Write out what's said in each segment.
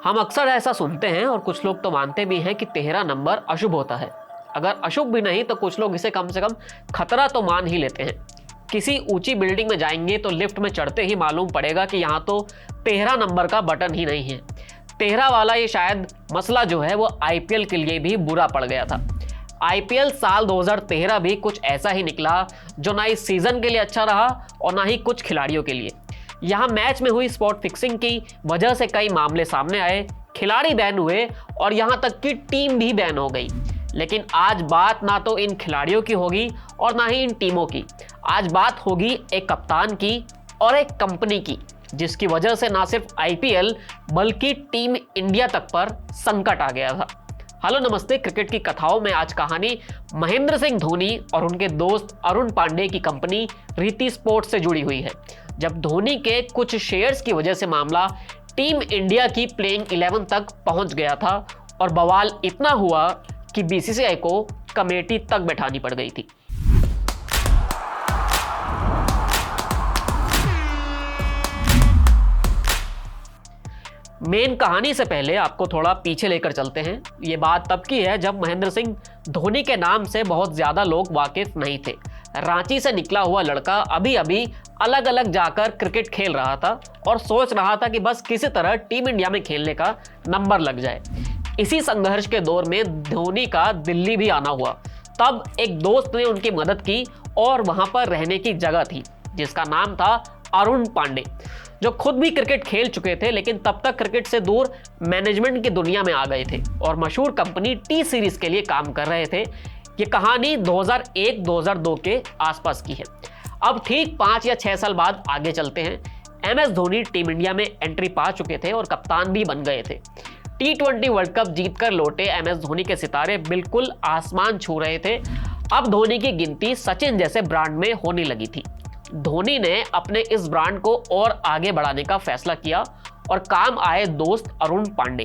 हम अक्सर ऐसा सुनते हैं और कुछ लोग तो मानते भी हैं कि 13 नंबर अशुभ होता है। अगर अशुभ भी नहीं तो कुछ लोग इसे कम से कम खतरा तो मान ही लेते हैं। किसी ऊंची बिल्डिंग में जाएंगे तो लिफ्ट में चढ़ते ही मालूम पड़ेगा कि यहाँ तो 13 नंबर का बटन ही नहीं है। 13 वाला ये शायद मसला जो है वो आईपीएल के लिए भी बुरा पड़ गया था। आईपीएल साल 2013 भी कुछ ऐसा ही निकला, जो ना इस सीजन के लिए अच्छा रहा और ना ही कुछ खिलाड़ियों के लिए। यहाँ मैच में हुई स्पॉट फिक्सिंग की वजह से कई मामले सामने आए, खिलाड़ी बैन हुए और यहाँ तक कि टीम भी बैन हो गई। लेकिन आज बात ना तो इन खिलाड़ियों की होगी और ना ही इन टीमों की। आज बात होगी एक कप्तान की और एक कंपनी की, जिसकी वजह से ना सिर्फ आईपीएल बल्कि टीम इंडिया तक पर संकट आ गया था। हेलो नमस्ते, क्रिकेट की कथाओं में आज कहानी महेंद्र सिंह धोनी और उनके दोस्त अरुण पांडे की कंपनी रीति स्पोर्ट्स से जुड़ी हुई है। जब धोनी के कुछ शेयर्स की वजह से मामला टीम इंडिया की प्लेइंग 11 तक पहुंच गया था और बवाल इतना हुआ कि बीसीसीआई को कमेटी तक बैठानी पड़ गई थी। मेन कहानी से पहले आपको थोड़ा पीछे लेकर चलते हैं। ये बात तब की है जब महेंद्र सिंह धोनी के नाम से बहुत ज्यादा लोग वाकिफ नहीं थे। रांची से निकला हुआ लड़का अभी अभी अलग अलग जाकर क्रिकेट खेल रहा था और सोच रहा था कि बस किसी तरह टीम इंडिया में खेलने का नंबर लग जाए। इसी संघर्ष के दौर में धोनी का दिल्ली भी आना हुआ। तब एक दोस्त ने उनकी मदद की और वहां पर रहने की जगह थी जिसका नाम था अरुण पांडे, जो खुद भी क्रिकेट खेल चुके थे लेकिन तब तक क्रिकेट से दूर मैनेजमेंट की दुनिया में आ गए थे और मशहूर कंपनी टी सीरीज के लिए काम कर रहे थे। ये कहानी 2001-2002 के आसपास की है। अब ठीक 5 या 6 साल बाद आगे चलते हैं। एमएस धोनी टीम इंडिया में एंट्री पा चुके थे और कप्तान भी बन गए थे। T20 वर्ल्ड कप जीतकर लौटे एमएस धोनी के सितारे बिल्कुल आसमान छू रहे थे। अब धोनी की गिनती सचिन जैसे ब्रांड में होने लगी थी। धोनी ने अपने इस ब्रांड को और आगे बढ़ाने का फैसला किया और काम आए दोस्त अरुण पांडे।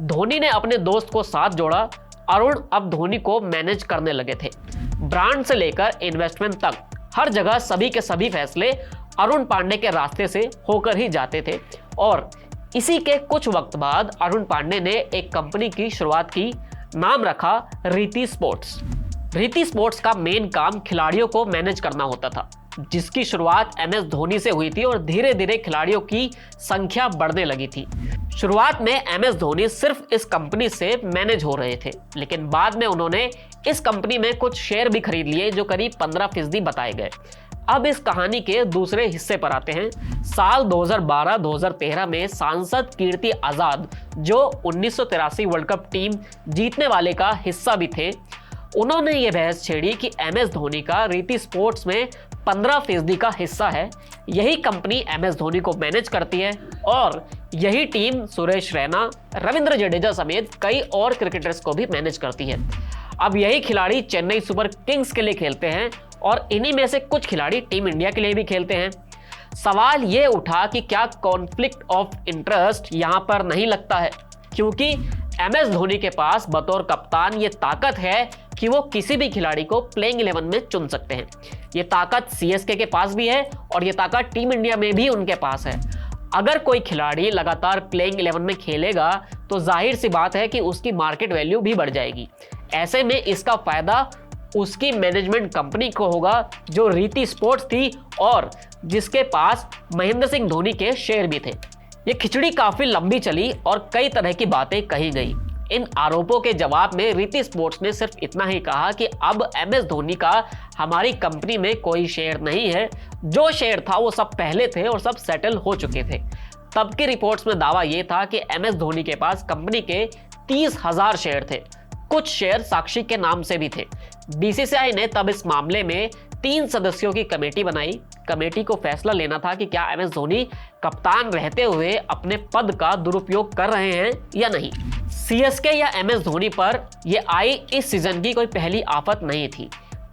धोनी ने अपने दोस्त को साथ जोड़ा। अरुण अब धोनी को मैनेज करने लगे थे। ब्रांड से लेकर इन्वेस्टमेंट तक हर जगह सभी के सभी फैसले अरुण पांडे के रास्ते से होकर ही जाते थे। और इसी के कुछ वक्त बाद अरुण पांडे ने एक कंपनी की शुरुआत की, नाम रखा रीति स्पोर्ट्स। रीति स्पोर्ट्स का मेन काम खिलाड़ियों को मैनेज करना होता था, जिसकी शुरुआत एमएस धोनी से हुई थी और धीरे धीरे खिलाड़ियों की संख्या बढ़ने लगी थी। शुरुआत में एमएस धोनी सिर्फ इस कंपनी से मैनेज हो रहे थे, लेकिन बाद में उन्होंने इस कंपनी में कुछ शेयर भी खरीद लिए जो करीब 15% बताए गए। अब इस कहानी के दूसरे हिस्से पर आते हैं। साल 2012-2013 में सांसद कीर्ति आजाद, जो 1983 वर्ल्ड कप टीम जीतने वाले का हिस्सा भी थे, उन्होंने ये बहस छेड़ी कि एमएस धोनी का रीति स्पोर्ट्स में 15% का हिस्सा है। यही कंपनी एमएस धोनी को मैनेज करती है और यही टीम सुरेश रैना, रविंद्र जडेजा समेत कई और क्रिकेटर्स को भी मैनेज करती है। अब यही खिलाड़ी चेन्नई सुपर किंग्स के लिए खेलते हैं और इन्हीं में से कुछ खिलाड़ी टीम इंडिया के लिए भी खेलते हैं। सवाल ये उठा कि क्या कॉन्फ्लिक्ट ऑफ इंटरेस्ट यहां पर नहीं लगता है, क्योंकि एमएस धोनी के पास बतौर कप्तान ये ताकत है कि वो किसी भी खिलाड़ी को प्लेइंग 11 में चुन सकते हैं। ये ताकत सीएसके के पास भी है और ये ताकत टीम इंडिया में भी उनके पास है। अगर कोई खिलाड़ी लगातार प्लेइंग 11 में खेलेगा तो जाहिर सी बात है कि उसकी मार्केट वैल्यू भी बढ़ जाएगी। ऐसे में इसका फायदा उसकी मैनेजमेंट कंपनी को होगा, जो रीति स्पोर्ट्स थी और जिसके पास महेंद्र सिंह धोनी के शेयर भी थे। ये खिचड़ी काफी लंबी चली और कई तरह की बातें कही गई। इन आरोपों के जवाब में रीति स्पोर्ट्स ने सिर्फ इतना ही कहा कि अब एमएस धोनी का हमारी कंपनी में कोई शेयर नहीं है। जो शेयर था वो सब पहले थे और सब सेटल हो चुके थे। तब की रिपोर्ट्स में दावा यह था कि एमएस धोनी के पास कंपनी के 30,000 शेयर थे। कुछ शेयर साक्षी के नाम से भी थे। बीसीसीआई ने तब इस मामले में 3 सदस्यों की कमेटी बनाई। कमेटी को फैसला लेना था कि क्या एमएस धोनी कप्तान रहते हुए अपने पद का दुरुपयोग कर रहे हैं या नहीं। सीएसके या एमएस धोनी पर यह आई इस सीजन की कोई पहली आफत नहीं थी।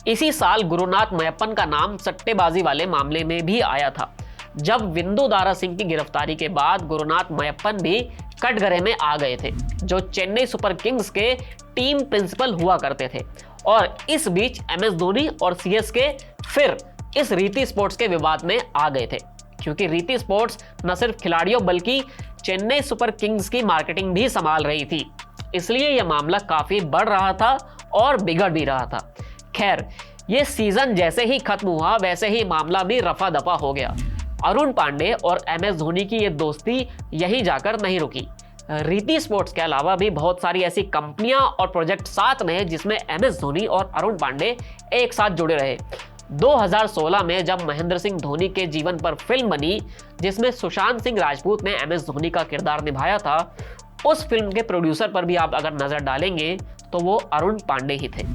इसी साल गुरुनाथ मयप्पन का नाम सट्टेबाजी वाले मामले में भी आया था। जब विंदु दारा सिंह की गिरफ्तारी के बाद गुरुनाथ मयप्पन भी कटघरे में आ गए थे, जो चेन्नई सुपर किंग्स के टीम प्रिंसिपल हुआ करते थे। और इस बीच एमएस धोनी और सीएसके फिर इस रीति स्पोर्ट्स के विवाद में आ गए थे, क्योंकि रीति स्पोर्ट्स न सिर्फ खिलाड़ियों बल्कि चेन्नई सुपर किंग्स की मार्केटिंग भी संभाल रही थी, इसलिए यह मामला काफी बढ़ रहा था और बिगड़ भी रहा था। खैर, ये सीजन जैसे ही खत्म हुआ वैसे ही मामला भी रफा दफा हो गया। अरुण पांडे और MS धोनी की ये दोस्ती यहीं जाकर नहीं रुकी। रीति स्पोर्ट्स के अलावा भी बहुत सारी ऐसी कंपनियां और प्रोजेक्ट साथ में हैं जिसमें MS धोनी और अरुण पांडे एक साथ जुड़े रहे। 2016 में जब महेंद्र सिंह धोनी के जीवन पर फिल्म बनी जिसमें सुशांत सिंह राजपूत ने MS धोनी का किरदार निभाया था, उस फिल्म के प्रोड्यूसर पर भी आप अगर नजर डालेंगे तो वो अरुण पांडे ही थे।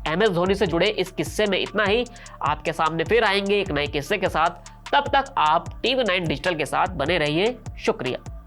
MS धोनी से जुड़े इस किस्से में इतना ही। आपके सामने फिर आएंगे एक नए किस्से के साथ। तब तक आप TV9 डिजिटल के साथ बने रहिए। शुक्रिया।